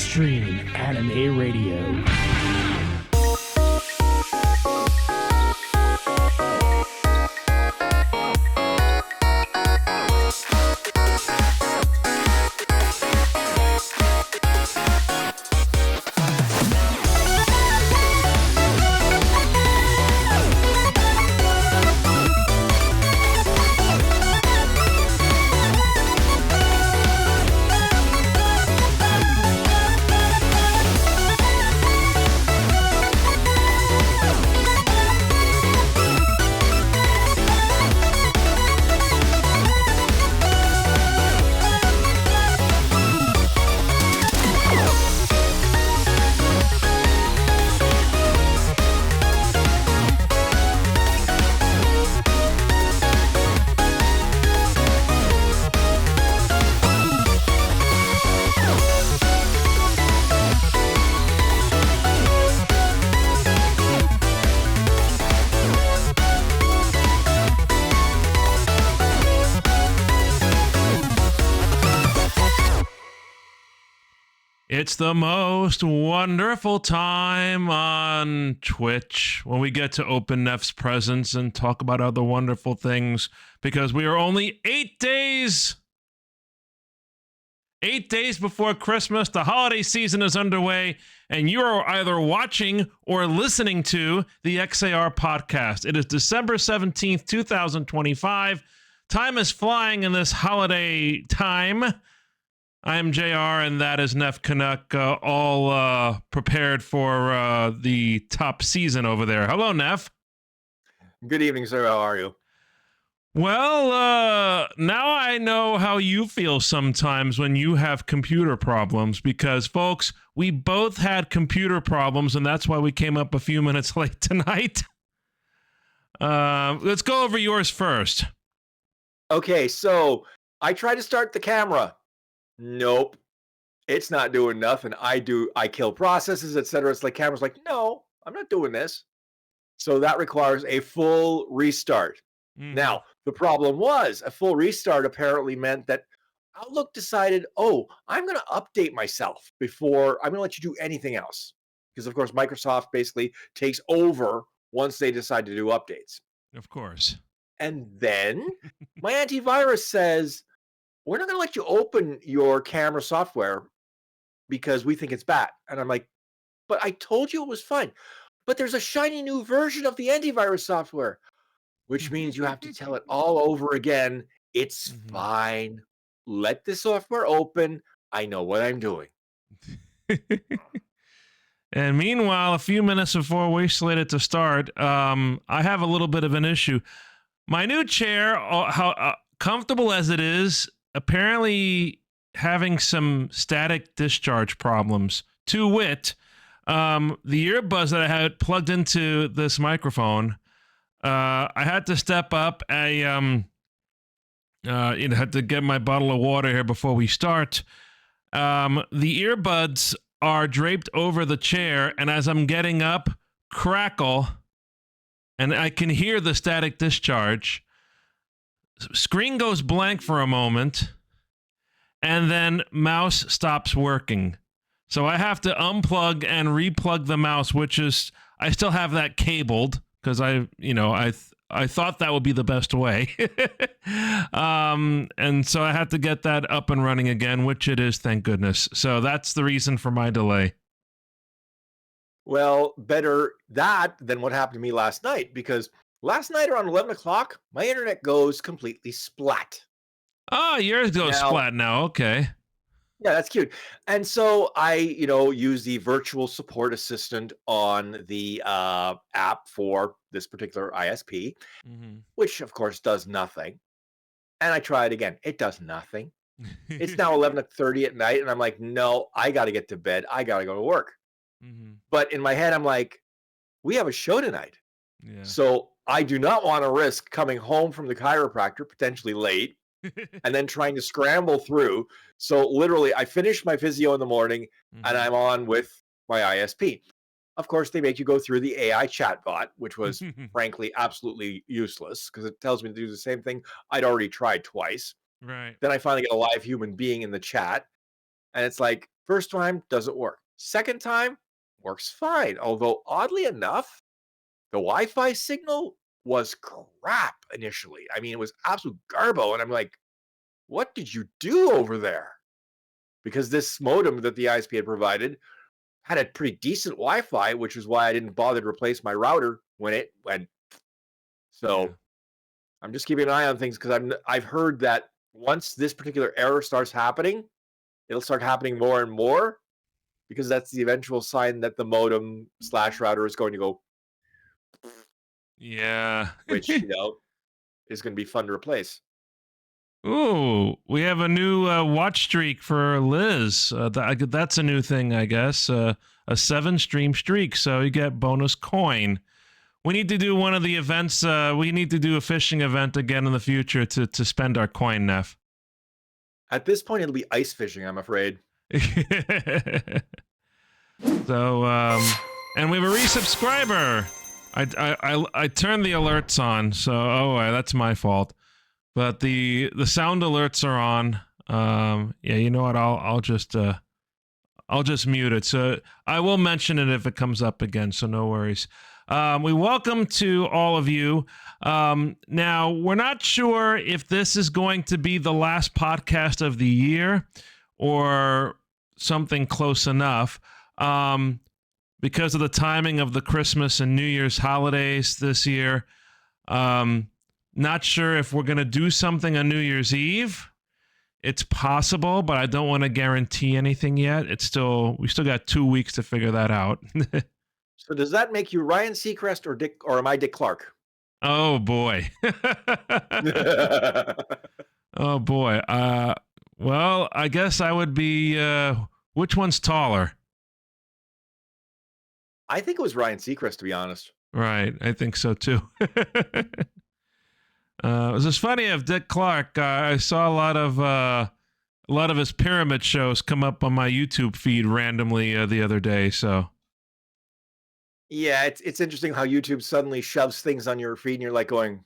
Extreme Anime Radio. It's the most wonderful time on Twitch when we get to open Nef's presents and talk about other wonderful things, because we are only 8 days before Christmas. The holiday season is underway, and you are either watching or listening to the XAR podcast. It is December 17th, 2025. Time is flying in this holiday time. I am JR, and that is Nef Canuck, all prepared for the top season over there. Hello, Nef. Good evening, sir. How are you? Well, now I know how you feel sometimes when you have computer problems, because, folks, we both had computer problems, and that's why we came up a few minutes late tonight. Let's go over yours first. Okay, so I tried to start the camera. Nope, it's not doing nothing. I kill processes, etc. It's like camera's like, no, I'm not doing this. So that requires a full restart. Now, the problem was a full restart apparently meant that Outlook decided, oh, I'm going to update myself before I'm going to let you do anything else. Because, of course, Microsoft basically takes over once they decide to do updates. Of course. And then my antivirus says, we're not going to let you open your camera software because we think it's bad. And I'm like, but I told you it was fine. But there's a shiny new version of the antivirus software, which means you have to tell it all over again. It's fine. Let the software open. I know what I'm doing. And meanwhile, a few minutes before we're slated to start, I have a little bit of an issue. My new chair, how comfortable as it is, apparently having some static discharge problems. To wit, the earbuds that I had plugged into this microphone, I had to step up. I had to get my bottle of water here before we start. The earbuds are draped over the chair, and as I'm getting up, crackle, and I can hear the static discharge. Screen goes blank for a moment, and then mouse stops working. So I have to unplug and replug the mouse, which is, I still have that cabled because I thought that would be the best way. And so I had to get that up and running again, which it is, thank goodness. So that's the reason for my delay. Well, better that than what happened to me last night, because last night around 11 o'clock, my internet goes completely splat. Oh, yours goes splat now. Okay. Yeah, that's cute. And so I, use the virtual support assistant on the app for this particular ISP, which of course does nothing. And I try it again. It does nothing. It's now 11:30 at night, and I'm like, no, I got to get to bed. I got to go to work. But in my head, I'm like, we have a show tonight. Yeah. So I do not want to risk coming home from the chiropractor, potentially late, and then trying to scramble through. So literally, I finished my physio in the morning, and I'm on with my ISP. Of course, they make you go through the AI chatbot, which was frankly absolutely useless because it tells me to do the same thing I'd already tried twice. Right. Then I finally get a live human being in the chat, and it's like, First time doesn't work. Second time works fine. Although oddly enough, the Wi-Fi signal was crap initially. I mean, it was absolute garbo. And I'm like, what did you do over there? Because this modem that the ISP had provided had a pretty decent Wi-Fi, which is why I didn't bother to replace my router when it went. So Yeah. I'm just keeping an eye on things because I've heard that once this particular error starts happening, it'll start happening more and more because that's the eventual sign that the modem / router is going to go, Yeah. which is going to be fun to replace. Ooh, we have a new watch streak for Liz. That's a new thing, I guess. A 7-stream streak, so you get bonus coin. We need to do one of the events. We need to do a fishing event again in the future to spend our coin, Nef. At this point, it'll be ice fishing, I'm afraid. So, and we have a resubscriber. I turned the alerts on, so that's my fault. But the sound alerts are on. Yeah, you know what? I'll just mute it. So I will mention it if it comes up again. So no worries. We welcome to all of you. Now we're not sure if this is going to be the last podcast of the year or something close enough. Because of the timing of the Christmas and New Year's holidays this year. Not sure if we're going to do something on New Year's Eve. It's possible, but I don't want to guarantee anything yet. We still got 2 weeks to figure that out. So does that make you Ryan Seacrest or am I Dick Clark? Oh boy. Oh boy. Well, I guess I would be, which one's taller? I think it was Ryan Seacrest, to be honest. Right. I think so too. It was just funny of Dick Clark. I saw a lot of his pyramid shows come up on my YouTube feed randomly the other day. So yeah, it's interesting how YouTube suddenly shoves things on your feed, and you're like going,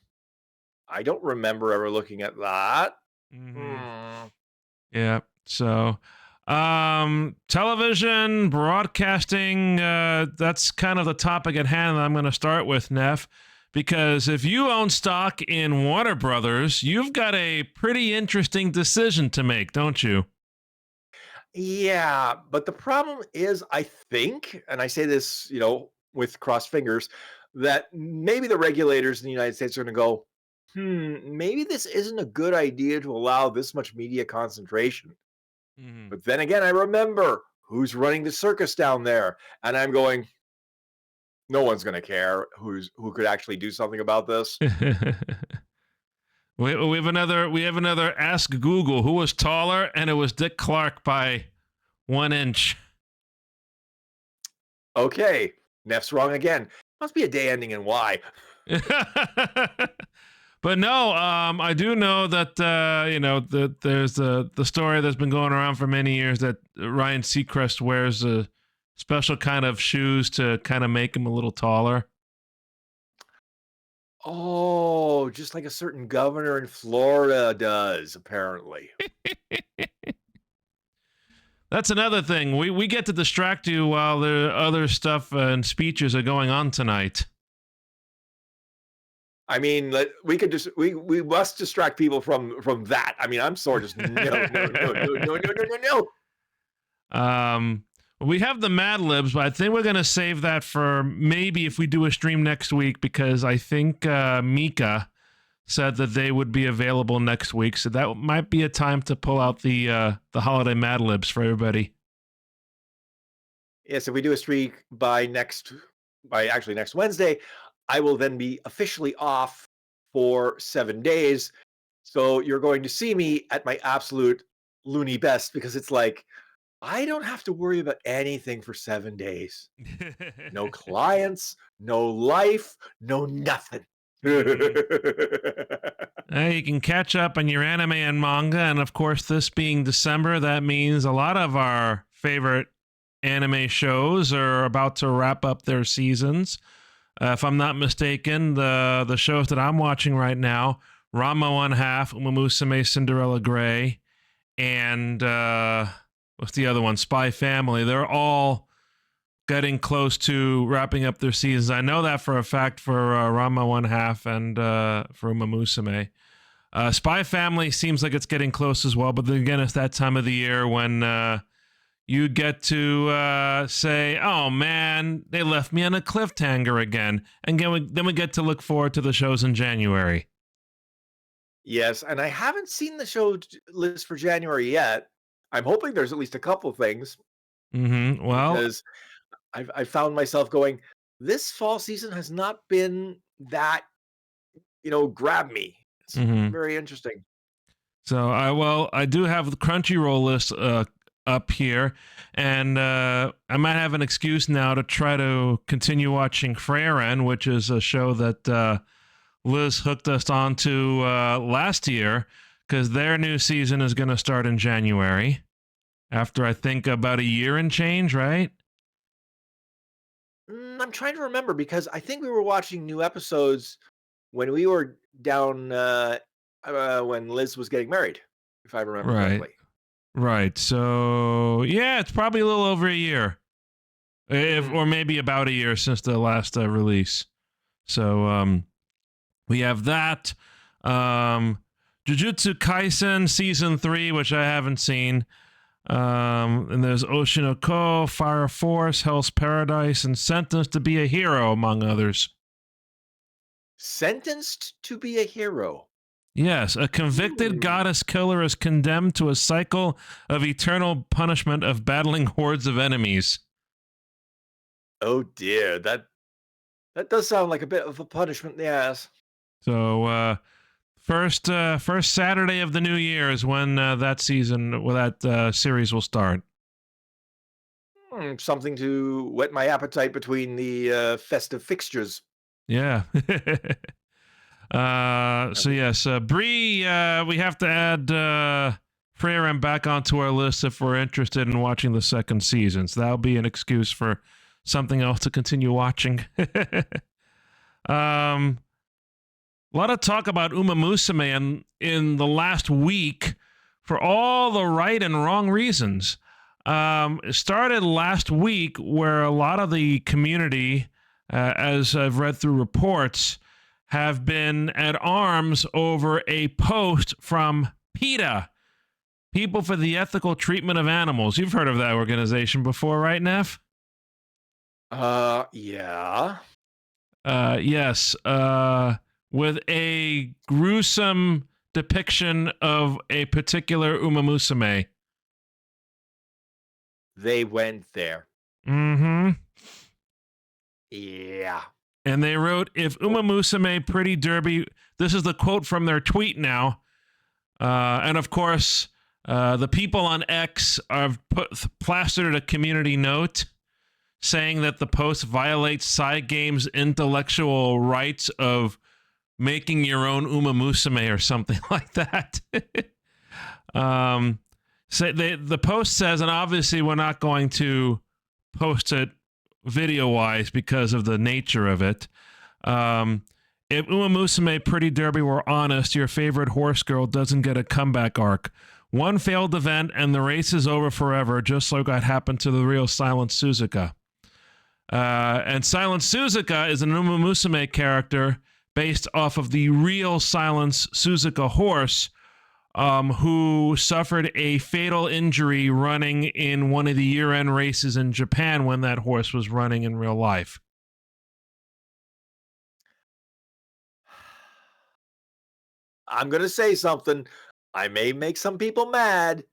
"I don't remember ever looking at that." Mm-hmm. Yeah. So, television, broadcasting. That's kind of the topic at hand that I'm going to start with, Nef. Because if you own stock in Warner Brothers, you've got a pretty interesting decision to make, don't you? Yeah, but the problem is, I think, and I say this, with crossed fingers, that maybe the regulators in the United States are going to go, maybe this isn't a good idea to allow this much media concentration. Mm-hmm. But then again, I remember who's running the circus down there, and I'm going, no one's going to care who could actually do something about this. we have another Ask Google. Who was taller? And it was Dick Clark by 1 inch. Okay, Nef's wrong again. Must be a day ending in Y. But no, I do know that that there's the story that's been going around for many years that Ryan Seacrest wears a special kind of shoes to kind of make him a little taller. Oh, just like a certain governor in Florida does, apparently. That's another thing. We get to distract you while the other stuff and speeches are going on tonight. I mean, we could just we must distract people from that. I mean, I'm sorry, just no. We have the Mad Libs, but I think we're gonna save that for maybe if we do a stream next week because I think Mika said that they would be available next week, so that might be a time to pull out the holiday Mad Libs for everybody. Yes, if we do a streak by next Wednesday, I will then be officially off for 7 days. So you're going to see me at my absolute loony best because it's like, I don't have to worry about anything for 7 days. No clients, no life, no nothing. You can catch up on your anime and manga. And of course, this being December, that means a lot of our favorite anime shows are about to wrap up their seasons. If I'm not mistaken, the shows that I'm watching right now, Ranma 1/2, Umamusume, Cinderella Grey, and what's the other one? Spy Family. They're all getting close to wrapping up their seasons. I know that for a fact for Rama One Half and for Umamusume. Spy Family seems like it's getting close as well, but then again, it's that time of the year when you get to say, "Oh man, they left me on a cliffhanger again," and then we get to look forward to the shows in January. Yes, and I haven't seen the show list for January yet. I'm hoping there's at least a couple things Well, because I found myself going, this fall season has not been that, grab me. It's very interesting. So I do have the Crunchyroll list up here, and I might have an excuse now to try to continue watching Freyren, which is a show that Liz hooked us onto last year, because their new season is going to start in January, after I think about a year and change, right? I'm trying to remember because I think we were watching new episodes when we were down when Liz was getting married, if I remember correctly. Right. So yeah, it's probably a little over a year, or maybe about a year since the last release. So we have that. Jujutsu Kaisen Season 3, which I haven't seen. And there's Oshinoko, Fire Force, Hell's Paradise, and Sentenced to be a Hero, among others. Sentenced to be a hero. Yes, a convicted goddess killer is condemned to a cycle of eternal punishment of battling hordes of enemies. Oh dear, that does sound like a bit of a punishment in the ass. So first Saturday of the new year is when that series will start. Something to whet my appetite between the festive fixtures. Yeah. So yes, Bree, we have to add Freyren back onto our list if we're interested in watching the second season. So that'll be an excuse for something else to continue watching. A lot of talk about Umamusume in the last week for all the right and wrong reasons. It started last week where a lot of the community, as I've read through reports, have been at arms over a post from PETA, People for the Ethical Treatment of Animals. You've heard of that organization before, right, Nef? Yeah. Yes. With a gruesome depiction of a particular Umamusume. They went there. Yeah. And they wrote, if Umamusume Pretty Derby, this is the quote from their tweet now. And of course, the people on X have plastered a community note saying that the post violates Side Games' intellectual rights of making your own Umamusume or something like that. The post says, and obviously we're not going to post it video-wise because of the nature of it. If Umamusume Pretty Derby were honest, your favorite horse girl doesn't get a comeback arc. One failed event and the race is over forever, just like what happened to the real Silent Suzuka. And Silent Suzuka is an Umamusume character based off of the real Silent Suzuka horse, who suffered a fatal injury running in one of the year-end races in Japan when that horse was running in real life. I'm going to say something. I may make some people mad,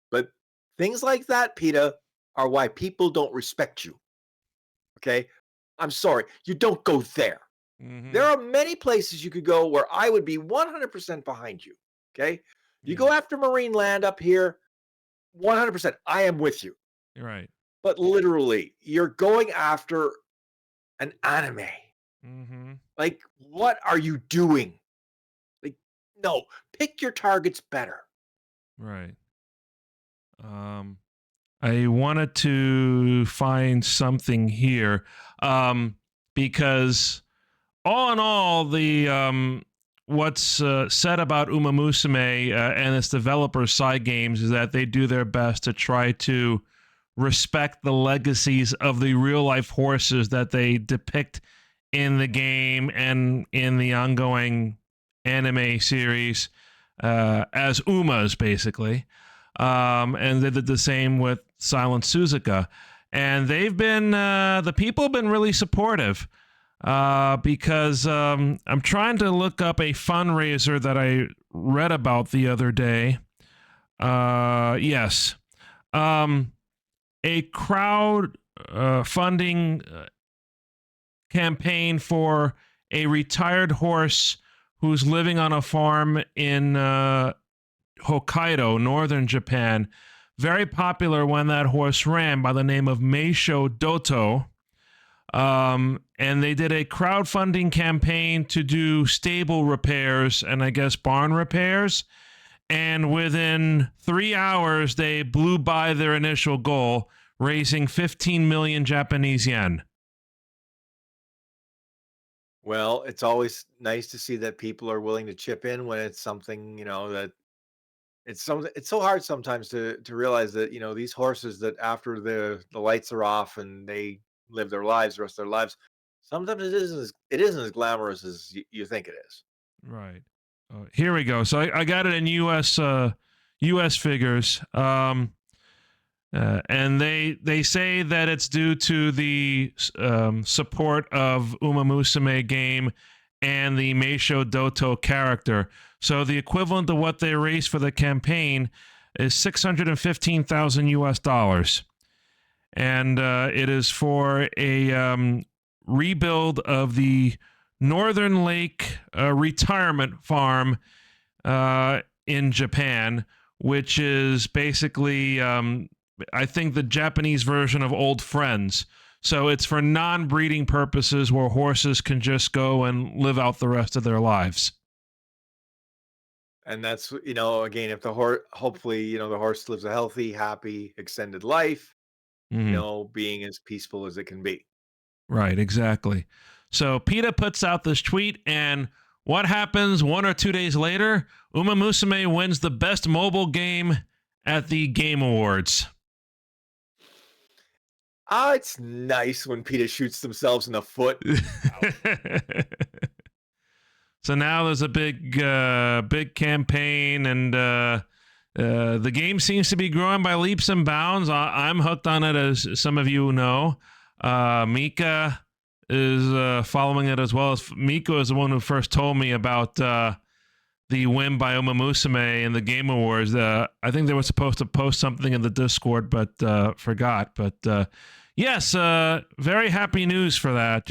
but things like that, PETA, are why people don't respect you. Okay? I'm sorry. You don't go there. There are many places you could go where I would be 100% behind you. Okay? You go after Marine Land up here, 100%. I am with you. You're right. But literally, you're going after an anime. Like, what are you doing? Like, no, pick your targets better. Right. I wanted to find something here because all in all, the what's said about Umamusume and its developers' side games is that they do their best to try to respect the legacies of the real life horses that they depict in the game and in the ongoing anime series as Umas, basically. And they did the same with Silent Suzuka. And they've been, the people have been really supportive because I'm trying to look up a fundraiser that I read about the other day. Yes. A crowd funding campaign for a retired horse who's living on a farm in Hokkaido, northern Japan. Very popular when that horse ran, by the name of Meisho Doto. And they did a crowdfunding campaign to do stable repairs and I guess barn repairs. And within 3 hours, they blew by their initial goal, raising 15 million Japanese yen. Well, it's always nice to see that people are willing to chip in when it's something, that it's so hard sometimes to realize that, these horses that after the lights are off and they live their lives, the rest of their lives, sometimes it isn't as glamorous as you think it is. Right. Here we go. So I got it in U.S. figures, and they say that it's due to the support of Umamusume game and the Meisho Doto character. So the equivalent of what they raised for the campaign is $615,000 US, and it is for a rebuild of the Northern Lake retirement farm in Japan, which is basically, I think, the Japanese version of Old Friends. So it's for non-breeding purposes where horses can just go and live out the rest of their lives. And that's, again, if the horse, hopefully, the horse lives a healthy, happy, extended life, being as peaceful as it can be. Right, exactly. So PETA puts out this tweet, and what happens 1 or 2 days later? Umamusume wins the best mobile game at the Game Awards. It's nice when PETA shoots themselves in the foot. So now there's a big campaign, and the game seems to be growing by leaps and bounds. I'm hooked on it, as some of you know. Mika is following it as well. Mika is the one who first told me about the win by Umamusume in the Game Awards. I think they were supposed to post something in the Discord, but forgot. But yes, very happy news for that,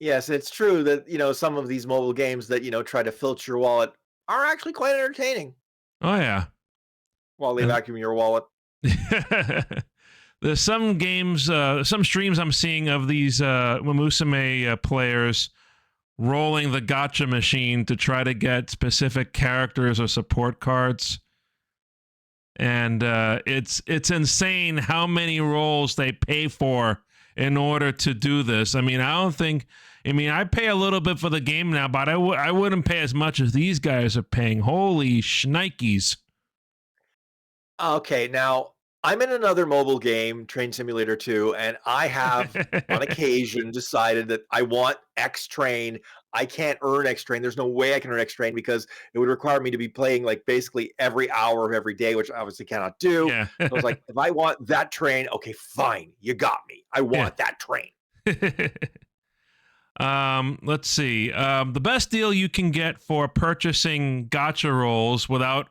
Yes, it's true that, some of these mobile games that, try to filter your wallet are actually quite entertaining Oh, yeah. while they vacuum your wallet. There's some games, some streams I'm seeing of these Umamusume players rolling the gacha machine to try to get specific characters or support cards. And it's insane how many rolls they pay for in order to do this. I mean, I pay a little bit for the game now, but I wouldn't pay as much as these guys are paying. Holy shnikes. Okay, now I'm in another mobile game, Train Simulator 2, and I have on occasion decided that I want X Train. I can't earn X Train. There's no way I can earn X Train because it would require me to be playing like basically every hour of every day, which I obviously cannot do. Yeah. So I was like, if I want that train, okay, fine. You got me. I want that train. Let's see. The best deal you can get for purchasing gacha rolls without,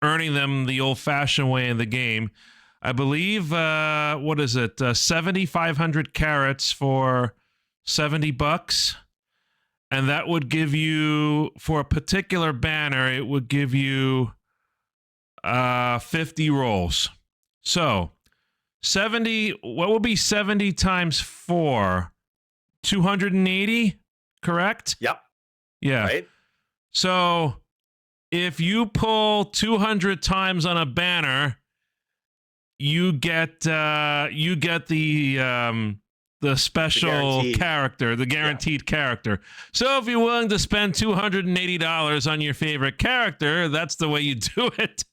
earning them the old-fashioned way in the game, I believe, what is it? 7,500 carats for $70. And that would give you, for a particular banner, it would give you 50 rolls. So 70, what would be 70 times 4? 280, correct? Yep. Yeah. Right? So if you pull 200 times on a banner, you get the the special character, the guaranteed character. So if you're willing to spend $280 on your favorite character, that's the way you do it.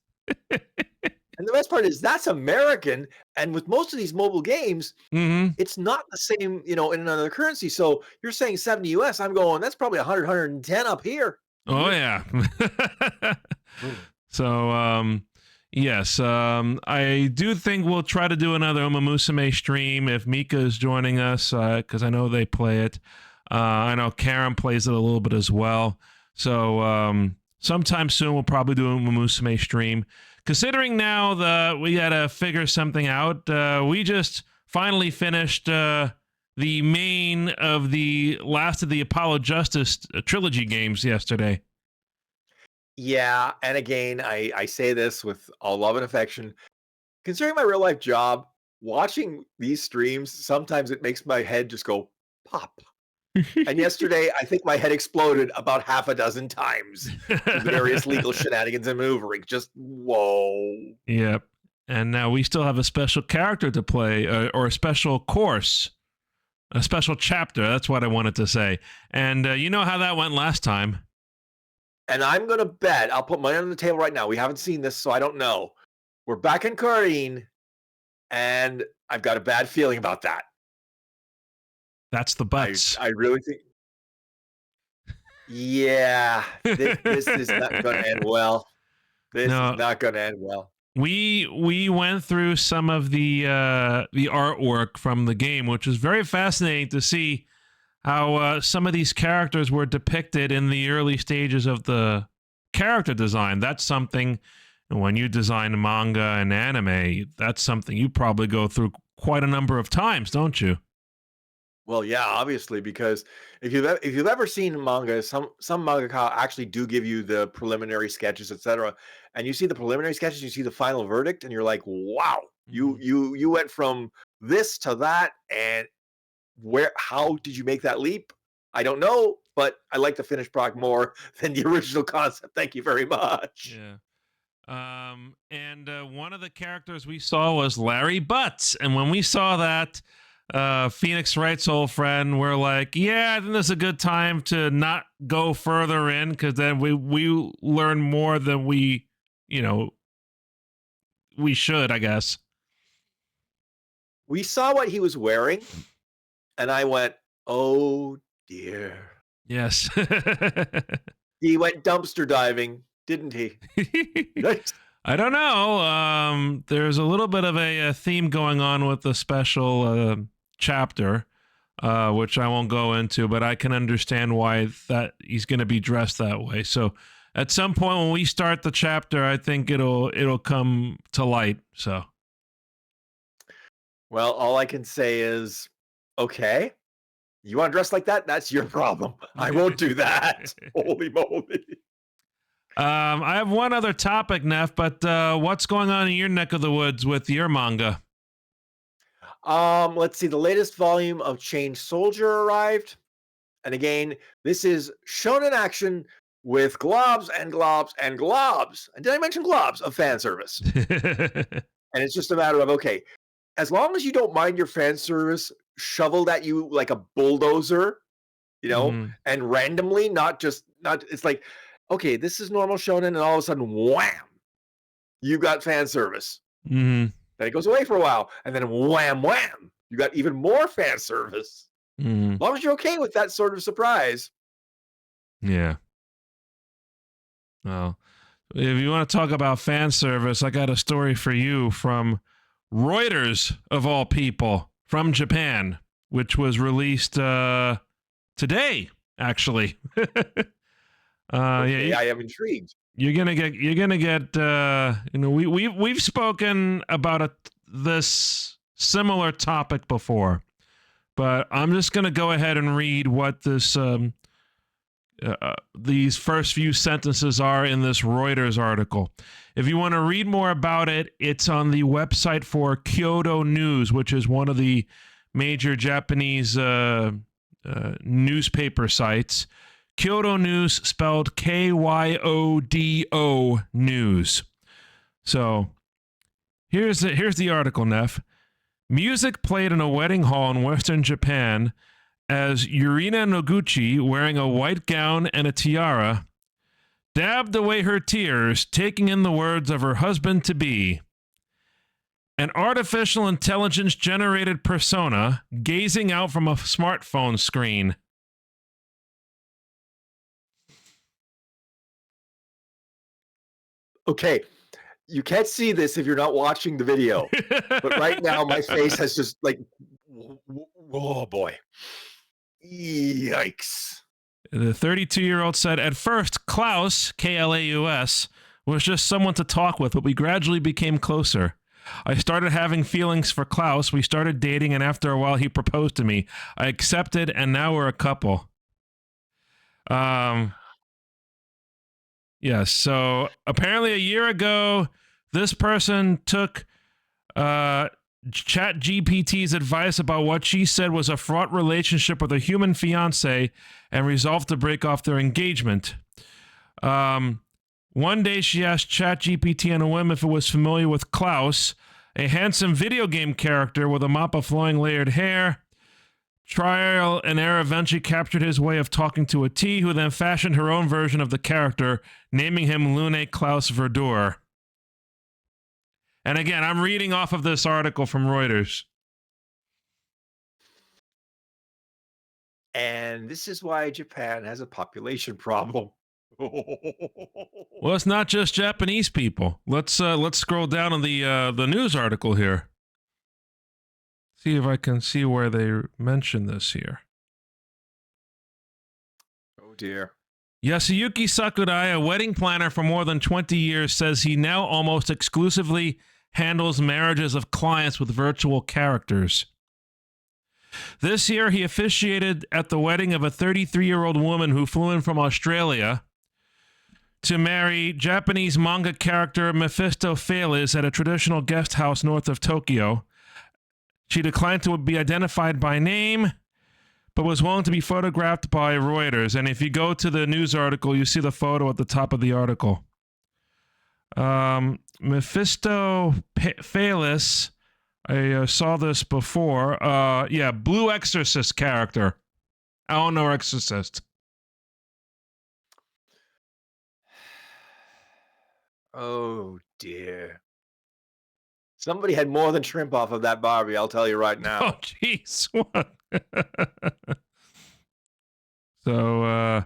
And the best part is that's American. And with most of these mobile games, it's not the same, in another currency. So you're saying 70 US. I'm going, that's probably 100, 110 up here. Oh, yeah. So, yes, I do think we'll try to do another Umamusume stream if Mika is joining us, because I know they play it. I know Karen plays it a little bit as well. So sometime soon we'll probably do a Umamusume stream. Considering now that we got to figure something out, we just finally finished the main of the last of the Apollo Justice trilogy games yesterday. Yeah, and again, I say this with all love and affection. Considering my real life job, watching these streams, sometimes it makes my head just go pop. And yesterday, I think my head exploded about half a dozen times. The various legal shenanigans and maneuvering. Just, whoa. Yep. And now we still have a special character to play, or a special course, a special chapter. That's what I wanted to say. And you know how that went last time. And I'm going to bet, I'll put money on the table right now. We haven't seen this, so I don't know. We're back in Karine, and I've got a bad feeling about that. That's the butts. I really think. Yeah, this is not going to end well. This is not going to end well. We went through some of the artwork from the game, which was very fascinating to see how some of these characters were depicted in the early stages of the character design. That's something, when you design manga and anime, that's something you probably go through quite a number of times, don't you? Well, yeah, obviously, because if you've ever seen manga, some mangaka actually do give you the preliminary sketches, etc. And you see the preliminary sketches, you see the final verdict, and you're like, wow, you went from this to that, and how did you make that leap? I don't know, but I like the finished product more than the original concept. Thank you very much. Yeah. And one of the characters we saw was Larry Butts, and when we saw that, Phoenix Wright's old friend, we're like, yeah, I think this is a good time to not go further in, because then we learn more than we should, I guess. We saw what he was wearing, and I went, oh dear. Yes. He went dumpster diving, didn't he? Nice. I don't know. There's a little bit of a theme going on with the special chapter, which I won't go into, but I can understand why that he's going to be dressed that way. So at some point when we start the chapter, I think it'll come to light. So, well, all I can say is, okay, you want to dress like that? That's your problem. I won't do that. Holy moly. I have one other topic, Nef, but what's going on in your neck of the woods with your manga? Let's see. The latest volume of Change Soldier arrived. And again, this is shonen action with globs and globs and globs. And did I mention globs of fan service? And it's just a matter of, okay, as long as you don't mind your fan service shoveled at you like a bulldozer, and randomly, it's like, okay, this is normal shonen, and all of a sudden, wham, you got fan service. Then it goes away for a while, and then wham, wham, you got even more fan service. As long as you're okay with that sort of surprise. Yeah. Well, if you want to talk about fan service, I got a story for you from Reuters, of all people, from Japan, which was released today, actually. Okay, I am intrigued. You're gonna get we've spoken about this similar topic before, but I'm just gonna go ahead and read what this these first few sentences are in this Reuters article. If you want to read more about it, it's on the website for Kyoto News, which is one of the major Japanese newspaper sites. Kyoto News, spelled Kyodo News. So here's the article, Nef. Music played in a wedding hall in Western Japan as Yurina Noguchi, wearing a white gown and a tiara, dabbed away her tears, taking in the words of her husband-to-be. An artificial intelligence-generated persona gazing out from a smartphone screen. Okay, you can't see this if you're not watching the video, but right now my face has just like, oh boy. Yikes. The 32-year-old said, at first, Klaus, Klaus, was just someone to talk with, but we gradually became closer. I started having feelings for Klaus. We started dating, and after a while, he proposed to me. I accepted, and now we're a couple. Yes, so apparently a year ago, this person took ChatGPT's advice about what she said was a fraught relationship with a human fiance and resolved to break off their engagement. One day she asked ChatGPT on a whim if it was familiar with Klaus, a handsome video game character with a mop of flowing layered hair. Trial and error eventually captured his way of talking to a T, who then fashioned her own version of the character, naming him Lune Klaus Verdure. And again, I'm reading off of this article from Reuters. And this is why Japan has a population problem. Well, it's not just Japanese people. Let's scroll down on the news article here. See if I can see where they mention this here. Oh dear. Yasuyuki Sakurai, a wedding planner for more than 20 years, says he now almost exclusively handles marriages of clients with virtual characters. This year, he officiated at the wedding of a 33-year-old woman who flew in from Australia to marry Japanese manga character Mephistopheles at a traditional guest house north of Tokyo. She declined to be identified by name, but was willing to be photographed by Reuters. And if you go to the news article, you see the photo at the top of the article. Mephistopheles, I saw this before. Blue Exorcist character. Eleanor Exorcist. Oh dear. Somebody had more than shrimp off of that Barbie, I'll tell you right now. Oh, jeez. What? So,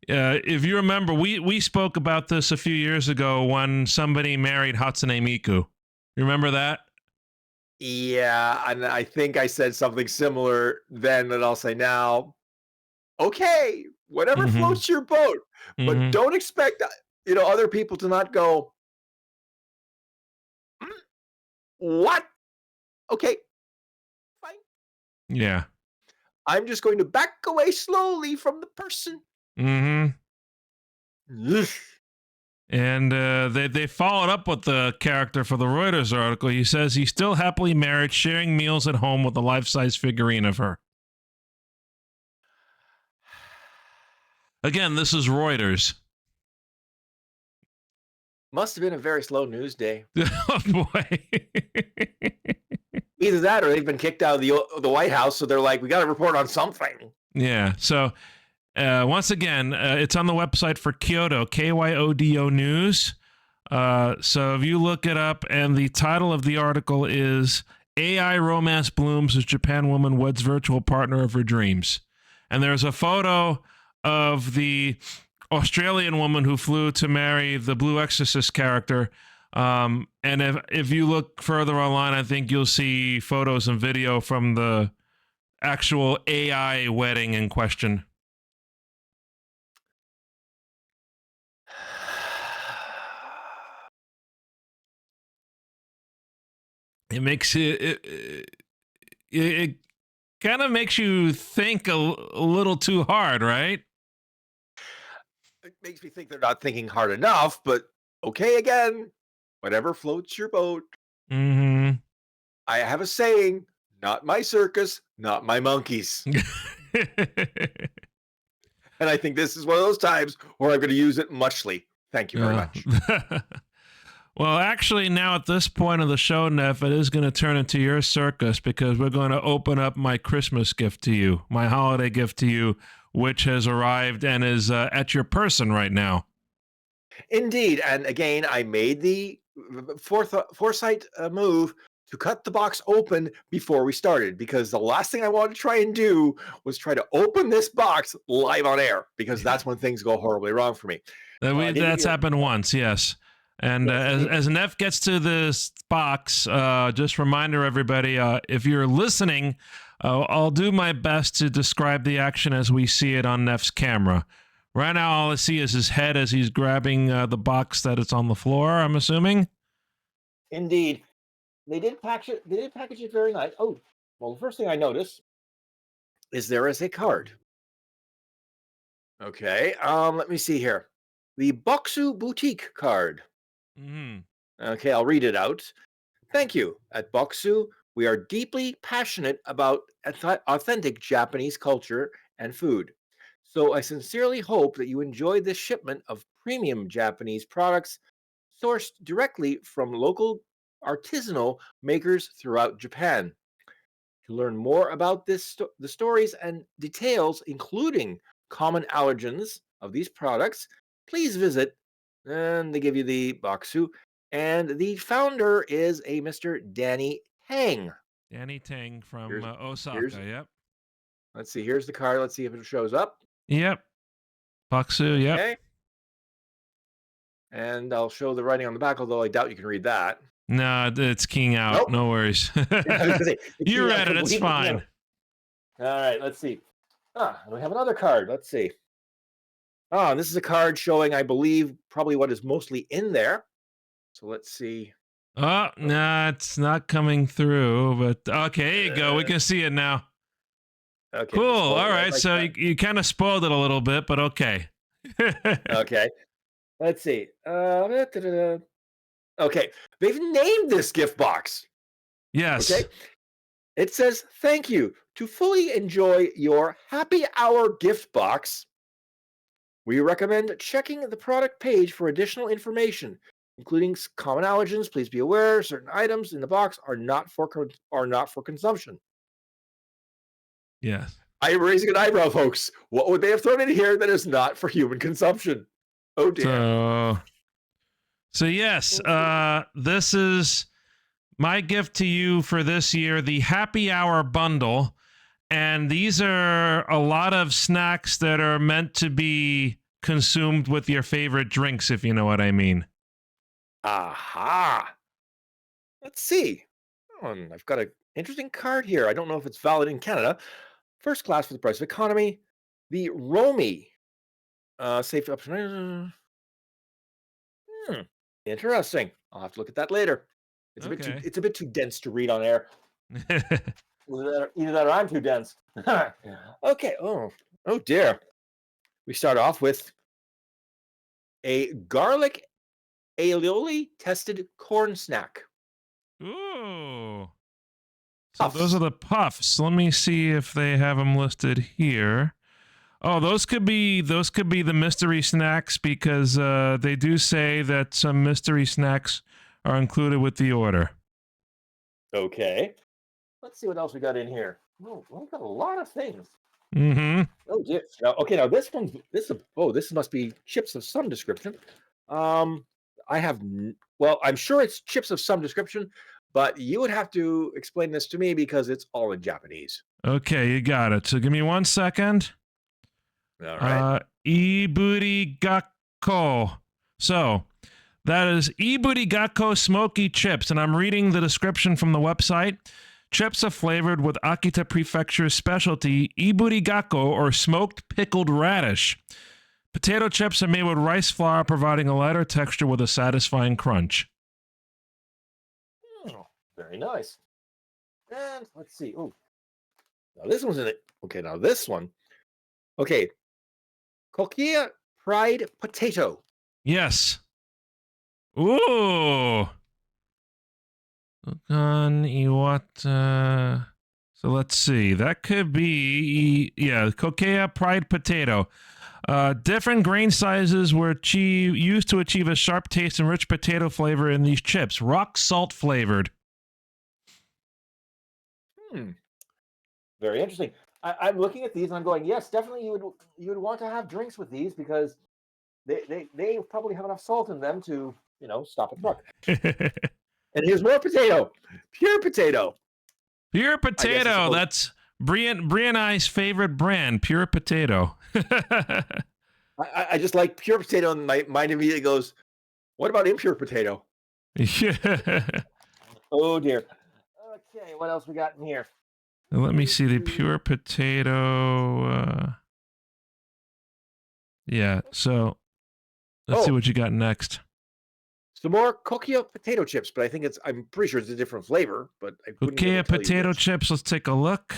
if you remember, we spoke about this a few years ago when somebody married Hatsune Miku. You remember that? Yeah, and I think I said something similar then that I'll say now. Okay, whatever floats your boat, but don't expect other people to not go, what? Okay, fine. Yeah. I'm just going to back away slowly from the person. And they followed up with the character for the Reuters article. He says he's still happily married, sharing meals at home with a life-size figurine of her. Again, this is Reuters. Must have been a very slow news day. Oh, boy. Either that or they've been kicked out of the White House, so they're like, we got to report on something. Yeah, so once again, it's on the website for Kyodo, KYODO News. So if you look it up, and the title of the article is AI Romance Blooms as Japan Woman Weds Virtual Partner of Her Dreams. And there's a photo of the Australian woman who flew to marry the Blue Exorcist character. And if you look further online, I think you'll see photos and video from the actual AI wedding in question. It makes it kind of makes you think a little too hard, right? It makes me think they're not thinking hard enough, but okay, again, whatever floats your boat. I have a saying, not my circus, not my monkeys. And I think this is one of those times where I'm going to use it muchly. Thank you very much. Well, actually, now at this point of the show, Nef, it is going to turn into your circus because we're going to open up my Christmas gift to you, my holiday gift to you, which has arrived and is at your person right now. Indeed. And again, I made the foresight move to cut the box open before we started, because the last thing I wanted to try and do was try to open this box live on air, because that's when things go horribly wrong for me. That's happened once, yes. And as Nef gets to this box, just reminder everybody, if you're listening, I'll do my best to describe the action as we see it on Nef's camera. Right now, all I see is his head as he's grabbing the box that it's on the floor, I'm assuming. Indeed. They did package it. They did package it very nice. Oh, well, the first thing I noticed is there is a card. Okay. Let me see here. The Boxu Boutique card. Mm-hmm. Okay, I'll read it out. Thank you. At Boxu, we are deeply passionate about authentic Japanese culture and food. So I sincerely hope that you enjoy this shipment of premium Japanese products sourced directly from local artisanal makers throughout Japan. To learn more about the stories and details, including common allergens of these products, please visit, and they give you the Boxu. And the founder is a Mr. Danny Tang. Danny Tang from Osaka, yep. Let's see, here's the card. Let's see if it shows up. Yep. Boxu, yep. Okay. And I'll show the writing on the back, although I doubt you can read that. No, it's keying out. Nope. No worries. You read it. It's fine. All right, let's see. We have another card. Let's see. This is a card showing, I believe, probably what is mostly in there. So let's see. Oh, no, it's not coming through, but okay, here you go. We can see it now. Okay. Cool. All right. So you kind of spoiled it a little bit, but okay. Okay. Let's see. Okay. They've named this gift box. Yes. Okay. It says, thank you. To fully enjoy your happy hour gift box, we recommend checking the product page for additional information, including common allergens. Please be aware certain items in the box are not for consumption. Yes. I'm raising an eyebrow, folks. What would they have thrown in here that is not for human consumption? Oh, dear. So yes, this is my gift to you for this year, the Happy Hour Bundle. And these are a lot of snacks that are meant to be consumed with your favorite drinks, if you know what I mean. Aha. Let's see. I've got an interesting card here. I don't know if it's valid in Canada. First class for the price of economy. The Romy. Safe up to... Interesting. I'll have to look at that later. It's a bit too dense to read on air. Either that or I'm too dense. Okay. Oh dear. We start off with a garlic aioli tested corn snack. Ooh. So those are the puffs. Let me see if they have them listed here. Oh, those could be the mystery snacks, because they do say that some mystery snacks are included with the order. Okay. Let's see what else we got in here. Oh, we've got a lot of things. Mm-hmm. Oh, dear. Now this must be chips of some description. I'm sure it's chips of some description, but you would have to explain this to me because it's all in Japanese. Okay, you got it. So give me 1 second. All right. Iburi Gakko. So that is Iburi Gakko smoky chips, and I'm reading the description from the website. Chips are flavored with Akita Prefecture's specialty Iburi Gakko, or smoked pickled radish. Potato chips are made with rice flour, providing a lighter texture with a satisfying crunch. Oh, very nice. And let's see. Oh, now this one's in it. Okay, now this one. Okay. Kokia fried potato. Yes. Ooh. Iwata. So let's see. That could be, Kokea fried potato. Different grain sizes were used to achieve a sharp taste and rich potato flavor in these chips. Rock salt flavored. Very interesting. I'm looking at these and I'm going, yes, definitely you would want to have drinks with these because they probably have enough salt in them to, stop a truck. And here's more potato. Pure potato. Pure potato. That's Brie and I's favorite brand, Pure Potato. I just like pure potato, and my mind immediately goes, what about impure potato? Yeah. Oh, dear. Okay, what else we got in here? Let me see the Pure Potato. Yeah, so let's see what you got next. Some more Kokio potato chips, but I'm pretty sure it's a different flavor. But Kokio potato chips. Let's take a look.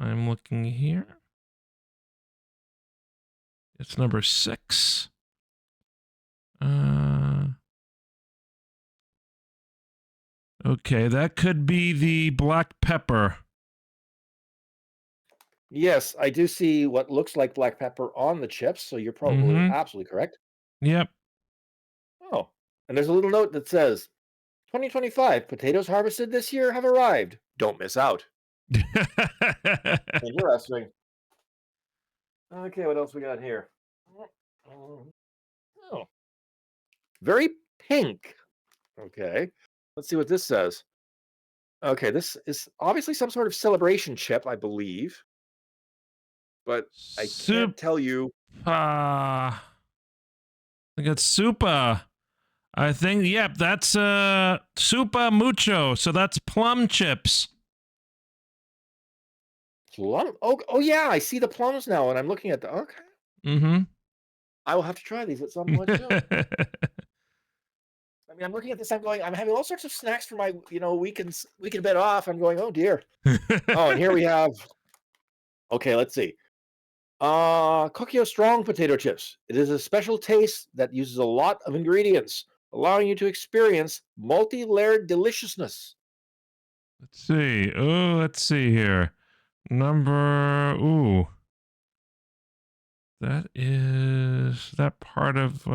I'm looking here. It's number 6. Okay, that could be the black pepper. Yes, I do see what looks like black pepper on the chips, so you're probably absolutely correct. Yep. Oh, and there's a little note that says, 2025, potatoes harvested this year have arrived. Don't miss out. Interesting. Okay, what else we got here? Oh, very pink. Okay, let's see what this says. Okay, this is obviously some sort of celebration chip, I believe. But I can't tell you. I think it's Supa. I think, yep, that's Supa Mucho. So that's plum chips. Plum? Oh yeah, I see the plums now, and I'm looking at the. Okay. Mm-hmm. I will have to try these at some point soon. I mean, I'm looking at this. I'm having all sorts of snacks for my, weekend bit off. I'm going, oh dear. Oh, and here we have. Okay, let's see. Kokio Strong potato chips. It is a special taste that uses a lot of ingredients, allowing you to experience multi-layered deliciousness. Let's see. Oh, let's see here. That part of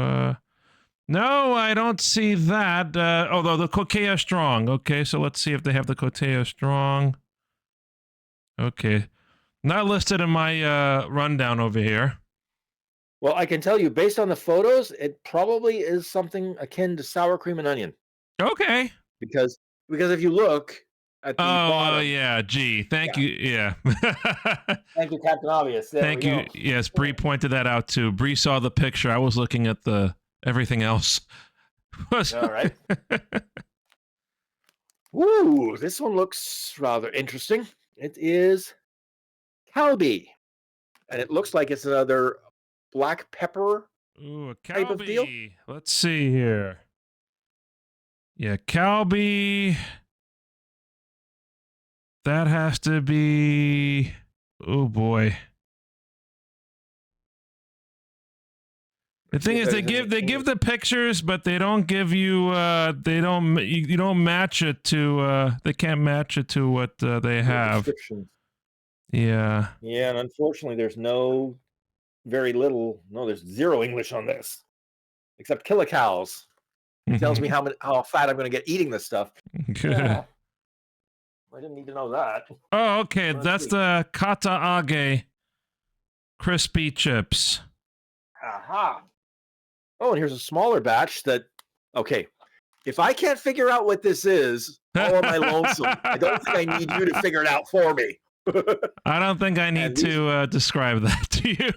no, I don't see that. Although the Kokio Strong. Okay, so let's see if they have the Kokio Strong. Okay. Not listed in my rundown over here. Well, I can tell you, based on the photos, it probably is something akin to sour cream and onion. Okay. Because if you look at the bottom. Oh, yeah. Gee, thank you. Yeah. Thank you, Captain Obvious. Thank you. Yes, Bree pointed that out too. Bree saw the picture. I was looking at everything else. All right. Ooh, this one looks rather interesting. It is Calbee, and it looks like it's another black pepper type of deal. Let's see here. Yeah, Calbee. That has to be. Oh boy. The thing is, they give the pictures, but they don't give you. You don't match it to. They can't match it to what they have. Yeah. Yeah, and unfortunately, there's there's zero English on this, except kilocalories. It tells me how fat I'm going to get eating this stuff. Yeah. I didn't need to know that. Oh, okay. That's the Kataage crispy chips. Aha. Oh, and here's a smaller batch that, okay, if I can't figure out what this is, how am I lonesome? I don't think I need you to figure it out for me. I don't think I need to describe that to you.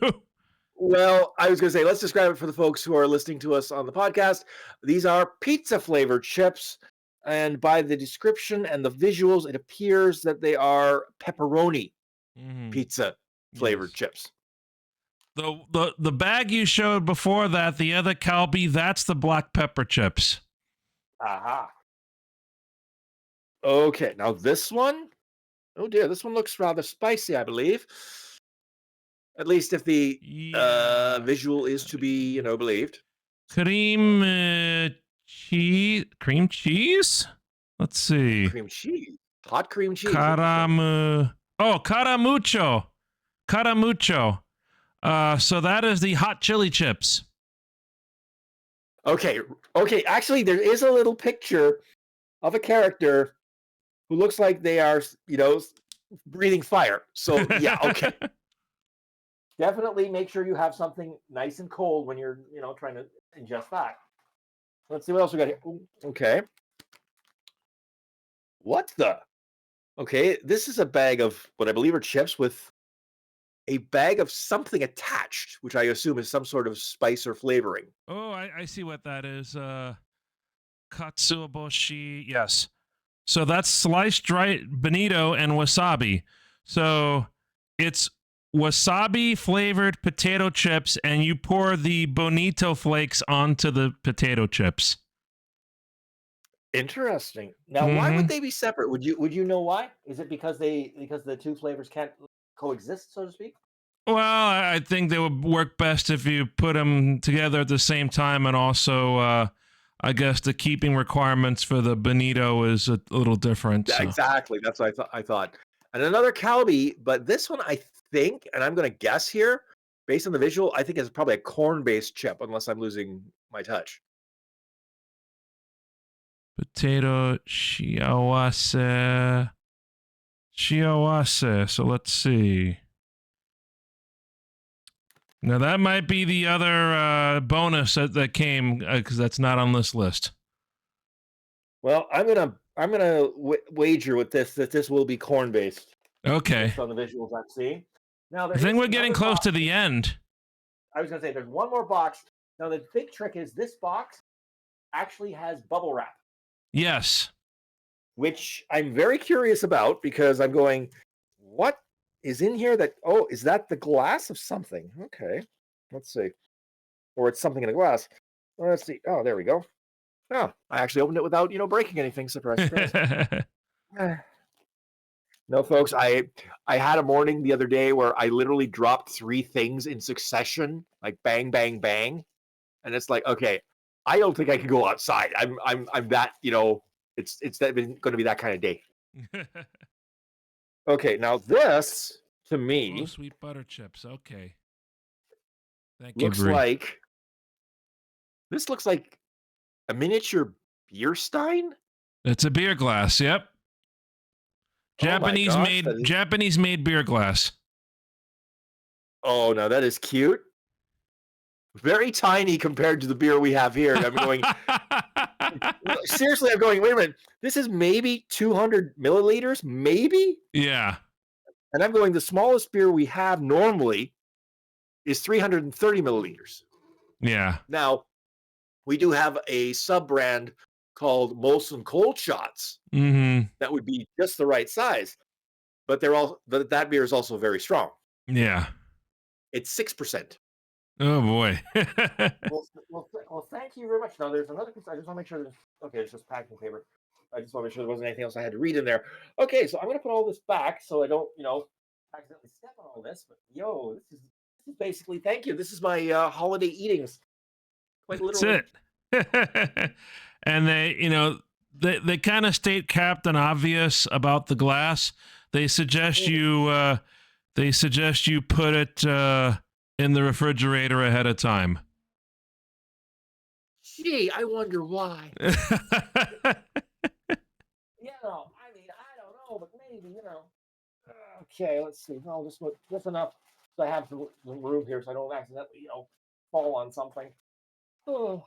Well, I was going to say, let's describe it for the folks who are listening to us on the podcast. These are pizza-flavored chips, and by the description and the visuals, it appears that they are pepperoni pizza-flavored chips. The bag you showed before that, the other Calbee, that's the black pepper chips. Aha. Okay, now this one, oh dear, this one looks rather spicy, I believe. At least if the visual is to be, believed. Cream cheese? Let's see. Cream cheese. Hot cream cheese. Caramucho. Caramucho. So that is the hot chili chips. Okay. Actually, there is a little picture of a character who looks like they are, breathing fire. So yeah, okay. Definitely make sure you have something nice and cold when you're, trying to ingest that. Let's see what else we got here. Ooh, okay. What the? Okay, this is a bag of what I believe are chips with a bag of something attached, which I assume is some sort of spice or flavoring. Oh, I see what that is. Katsuobushi. Yes. So that's sliced dry bonito and wasabi. So it's wasabi flavored potato chips, and you pour the bonito flakes onto the potato chips. Interesting. Now, why would they be separate? Would you know why? Is it because the two flavors can't coexist, so to speak? Well, I think they would work best if you put them together at the same time, and also, I guess the keeping requirements for the bonito is a little different. Yeah, so. exactly. That's what I thought. And another Calbee, but this one I think, and I'm going to guess here, based on the visual, I think it's probably a corn-based chip, unless I'm losing my touch. Potato shiawase. So let's see. Now that might be the other bonus that came, because that's not on this list. Well, I'm gonna wager with this that this will be corn-based. Okay. Based on the visuals I'm seeing. Now, I think we're getting close to the end. I was gonna say there's one more box. Now the big trick is this box actually has bubble wrap. Yes. Which I'm very curious about, because I'm going, what is in here is that the glass of something? Okay, let's see. Or it's something in a glass. Let's see. Oh, there we go. Oh, I actually opened it without, breaking anything. Surprise, surprise. No, folks, I had a morning the other day where I literally dropped 3 things in succession, like bang, bang, bang. And it's like, okay, I don't think I can go outside. I'm that, it's going to be that kind of day. Okay, now this to me, sweet butter chips. Okay. Thank you. This looks like a miniature beer stein. It's a beer glass. Yep. Japanese made beer glass. Oh, no, that is cute. Very tiny compared to the beer we have here. I'm going, seriously, I'm going, wait a minute. This is maybe 200 milliliters, maybe? Yeah. And I'm going, the smallest beer we have normally is 330 milliliters. Yeah. Now, we do have a sub-brand called Molson Cold Shots. That would be just the right size. But that beer is also very strong. Yeah. It's 6%. Oh boy. well, thank you very much. Now there's another. I just want to make sure it's just packing paper. I just want to make sure there wasn't anything else I had to read in there. Okay, so I'm going to put all this back so I don't, accidentally step on all this. But this is basically, thank you. This is my holiday eatings. Quite literally. That's it. And they kind of state Captain Obvious about the glass. They suggest you put it in the refrigerator ahead of time. Gee, I wonder why. I don't know, but maybe, Okay, let's see. No, just enough so I have some room here so I don't accidentally, fall on something. Oh.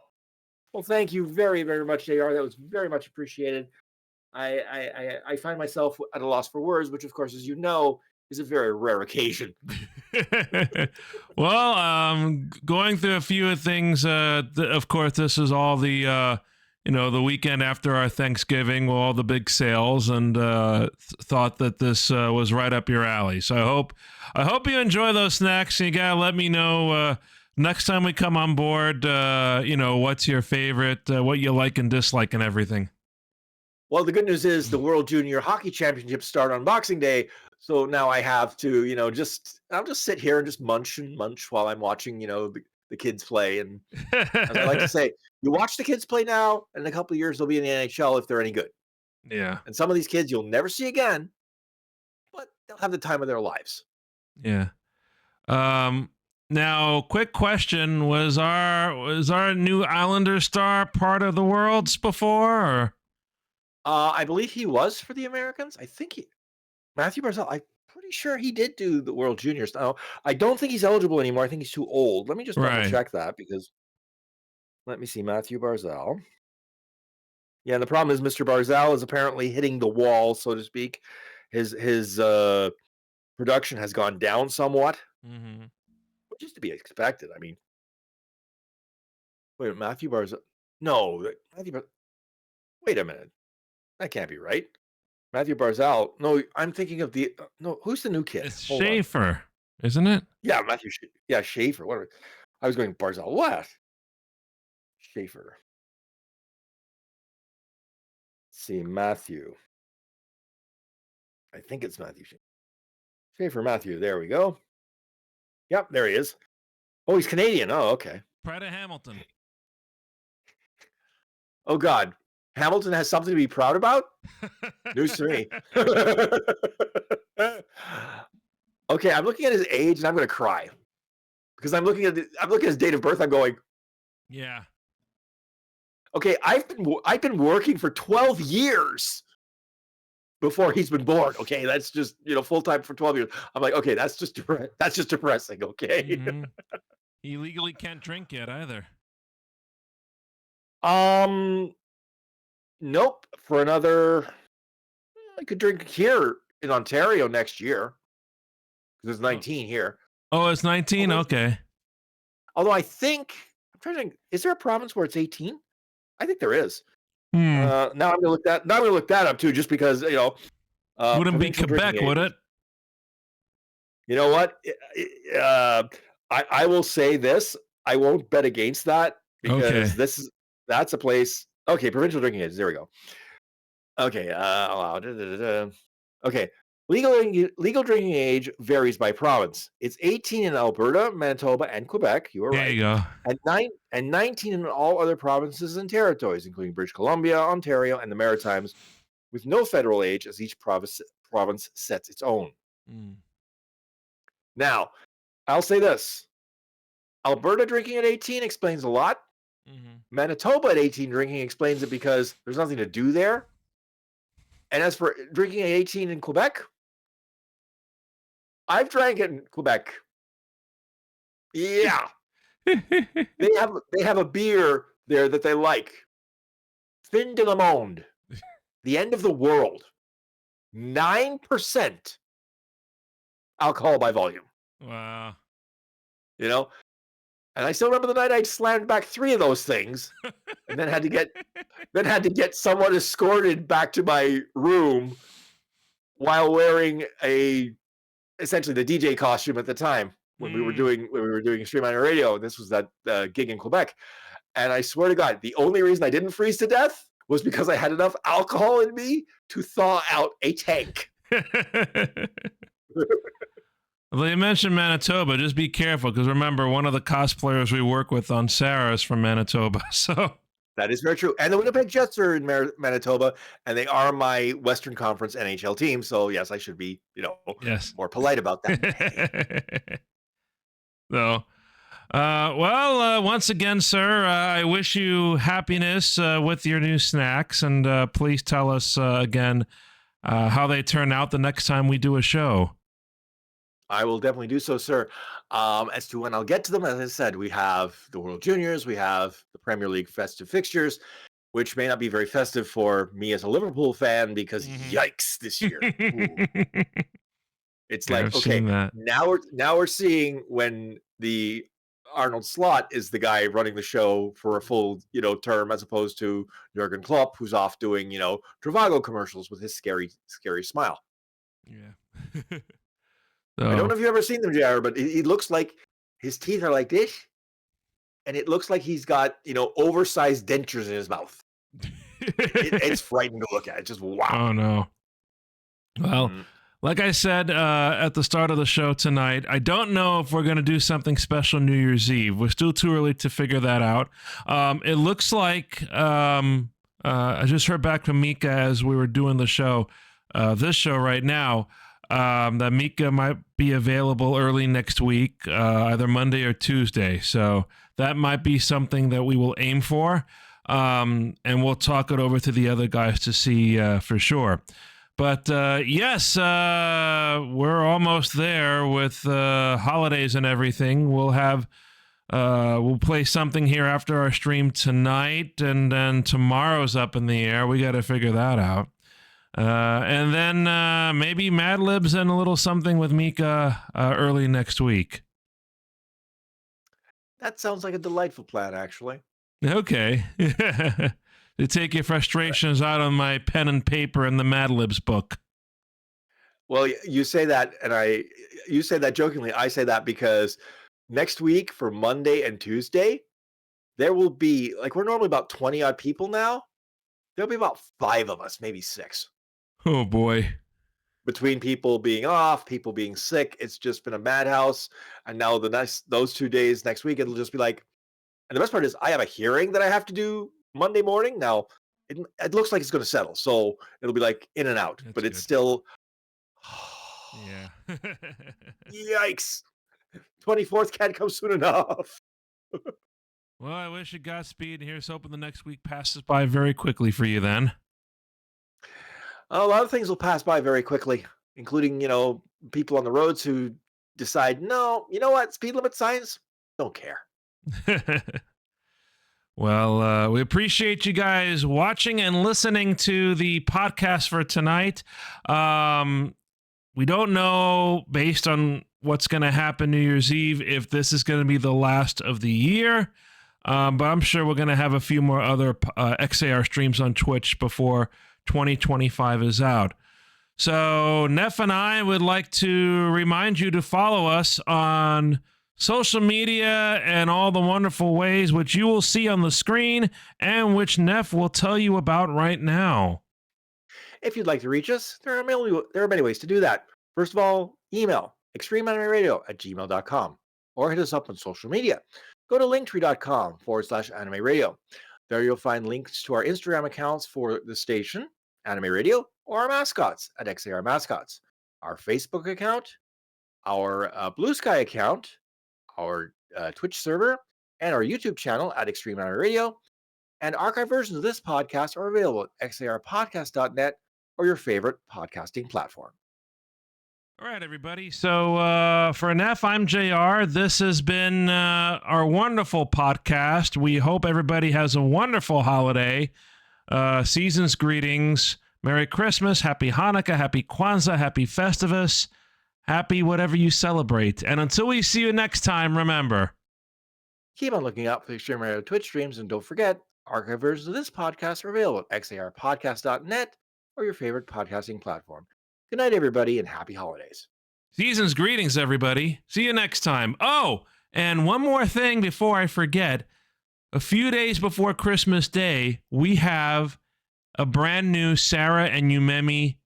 Well, thank you very, very much, JR. That was very much appreciated. I find myself at a loss for words, which, of course, as you know, is a very rare occasion. Well, going through a few things. Of course, this is all the the weekend after our Thanksgiving, with all the big sales, and thought that this was right up your alley. So I hope you enjoy those snacks. You gotta let me know next time we come on board. What's your favorite? What you like and dislike, and everything. Well, the good news is the World Junior Hockey Championships start on Boxing Day. So now I have to, I'll just sit here and just munch while I'm watching, the kids play. And as I like to say, you watch the kids play now, and in a couple of years they'll be in the NHL if they're any good. Yeah. And some of these kids you'll never see again, but they'll have the time of their lives. Yeah. Now, quick question: was our new Islander star part of the Worlds before? Or? I believe he was for the Americans. I think Matthew Barzal. I'm pretty sure he did do the World Juniors. Now, I don't think he's eligible anymore. I think he's too old. Let me just double Right. check that because let me see Matthew Barzal. Yeah, and the problem is Mr. Barzal is apparently hitting the wall, so to speak. His production has gone down somewhat, which is to be expected. I mean, wait, Matthew Barzal. No, wait a minute. That can't be right. Matthew Barzal. No, I'm thinking of the no. Who's the new kid? It's Schaefer, isn't it? Yeah, yeah, Schaefer. Whatever. I was going Barzal. What? Schaefer. Let's see, Matthew. I think it's Matthew Schaefer. Matthew. There we go. Yep, there he is. Oh, he's Canadian. Oh, okay. Pride of Hamilton. Oh God, Hamilton has something to be proud about. News to me. Okay, I'm looking at his age and I'm going to cry because I'm looking at his date of birth. I'm going, yeah. Okay, I've been working for 12 years before he's been born. Okay, that's just full time for 12 years. I'm like, okay, that's just depressing. Okay. He legally can't drink yet either. Nope. For another, I could drink here in Ontario next year because it's 19 here. Oh, it's 19. Okay. Although I think I'm trying to think, is there a province where it's 18? I think there is. Now I'm gonna look that up too, just because wouldn't be Quebec, would it? You know what? I will say this. I won't bet against that because that's a place. Okay, provincial drinking age. There we go. Okay, okay. Legal drinking age varies by province. It's 18 in Alberta, Manitoba, and Quebec. You were right. There you go. And 19 in all other provinces and territories, including British Columbia, Ontario, and the Maritimes, with no federal age, as each province sets its own. Now, I'll say this: Alberta drinking at 18 explains a lot. Manitoba at 18 drinking explains it because there's nothing to do there. And as for drinking at 18 in Quebec, I've drank it in Quebec. Yeah. They have a beer there that they like. Fin de le Monde. The end of the world. 9% alcohol by volume. Wow. And I still remember the night I slammed back 3 of those things and then had to get someone escorted back to my room while wearing essentially the DJ costume at the time when we were doing Extreme Minor Radio. This was that gig in Quebec. And I swear to God, the only reason I didn't freeze to death was because I had enough alcohol in me to thaw out a tank. Well, you mentioned Manitoba. Just be careful, because remember, one of the cosplayers we work with on Sarah is from Manitoba. So that is very true. And the Winnipeg Jets are in Manitoba, and they are my Western Conference NHL team. So yes, I should be, more polite about that. So, once again, sir, I wish you happiness with your new snacks, and please tell us again how they turn out the next time we do a show. I will definitely do so, sir. As to when I'll get to them, as I said, we have the World Juniors, we have the Premier League festive fixtures, which may not be very festive for me as a Liverpool fan because yikes this year. It's like, okay, now we're seeing when the Arnold Slot is the guy running the show for a full, term, as opposed to Jurgen Klopp, who's off doing, Travago commercials with his scary, scary smile. Yeah. I don't know if you've ever seen them, JR, but he looks like his teeth are like this, and it looks like he's got, oversized dentures in his mouth. It's frightening to look at. It's just wow. Oh, no. Well, like I said at the start of the show tonight, I don't know if we're going to do something special New Year's Eve. We're still too early to figure that out. It looks like I just heard back from Mika as we were doing the show, this show right now. that Mika might be available early next week, either Monday or Tuesday. So that might be something that we will aim for. And we'll talk it over to the other guys to see for sure. But yes, we're almost there with holidays and everything. We'll play something here after our stream tonight, and then tomorrow's up in the air. We got to figure that out. And then maybe Mad Libs and a little something with Mika early next week. That sounds like a delightful plan, actually. Okay. To take your frustrations out on my pen and paper in the Mad Libs book. Well, you say that, and you say that jokingly. I say that because next week for Monday and Tuesday, there will be, like, we're normally about 20 odd people now. There'll be about 5 of us, maybe 6. Oh boy. Between people being off, people being sick, it's just been a madhouse. And now those 2 days next week, it'll just be like, and the best part is I have a hearing that I have to do Monday morning. Now it looks like it's going to settle. So it'll be like in and out, but it's still, yeah. Yikes. 24th can't come soon enough. Well, I wish you Godspeed. Here's hoping the next week passes by very quickly for you then. A lot of things will pass by very quickly, including, people on the roads who decide, no, you know what? Speed limit signs, don't care. Well, we appreciate you guys watching and listening to the podcast for tonight. We don't know, based on what's going to happen New Year's Eve, if this is going to be the last of the year. But I'm sure we're going to have a few more other XAR streams on Twitch before 2025 is out. So Nef and I would like to remind you to follow us on social media and all the wonderful ways which you will see on the screen and which Nef will tell you about right now. If you'd like to reach us, there are many ways to do that. First of all, email extremeanimeradio@gmail.com or hit us up on social media. Go to linktree.com/anime radio. There you'll find links to our Instagram accounts for the station, Anime Radio, or our mascots at XAR Mascots, our Facebook account, our Blue Sky account, our Twitch server, and our YouTube channel at Extreme Anime Radio. And archive versions of this podcast are available at xarpodcast.net or your favorite podcasting platform. All right, everybody. So for Nef, I'm JR. This has been our wonderful podcast. We hope everybody has a wonderful holiday. Season's greetings. Merry Christmas. Happy Hanukkah. Happy Kwanzaa. Happy Festivus. Happy whatever you celebrate. And until we see you next time, remember, keep on looking out for the Extreme Radio Twitch streams. And don't forget, archive versions of this podcast are available at xarpodcast.net or your favorite podcasting platform. Good night, everybody, and happy holidays. Season's greetings, everybody. See you next time. Oh, and one more thing before I forget. A few days before Christmas Day, we have a brand new Sarah and Umemi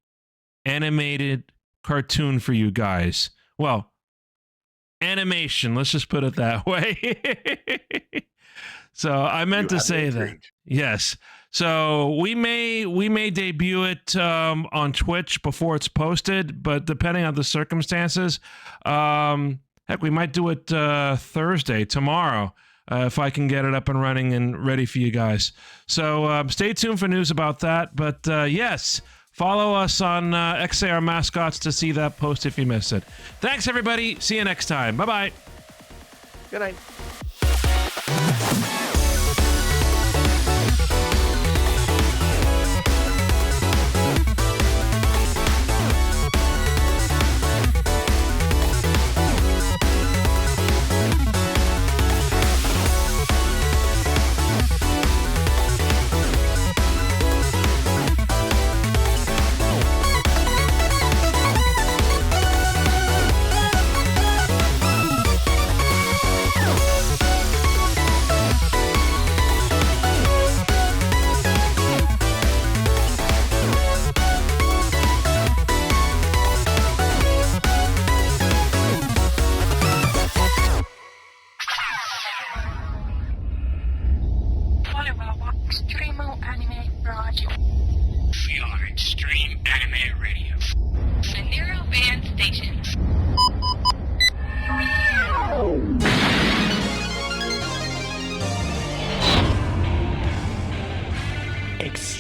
animated cartoon for you guys. Well, animation, let's just put it that way. So I meant to say that. Yes. So we may debut it on Twitch before it's posted, but depending on the circumstances, heck, we might do it Thursday, tomorrow, if I can get it up and running and ready for you guys. So stay tuned for news about that. But yes, follow us on XAR Mascots to see that post if you missed it. Thanks, everybody. See you next time. Bye-bye. Good night.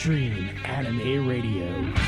Extreme Anime Radio.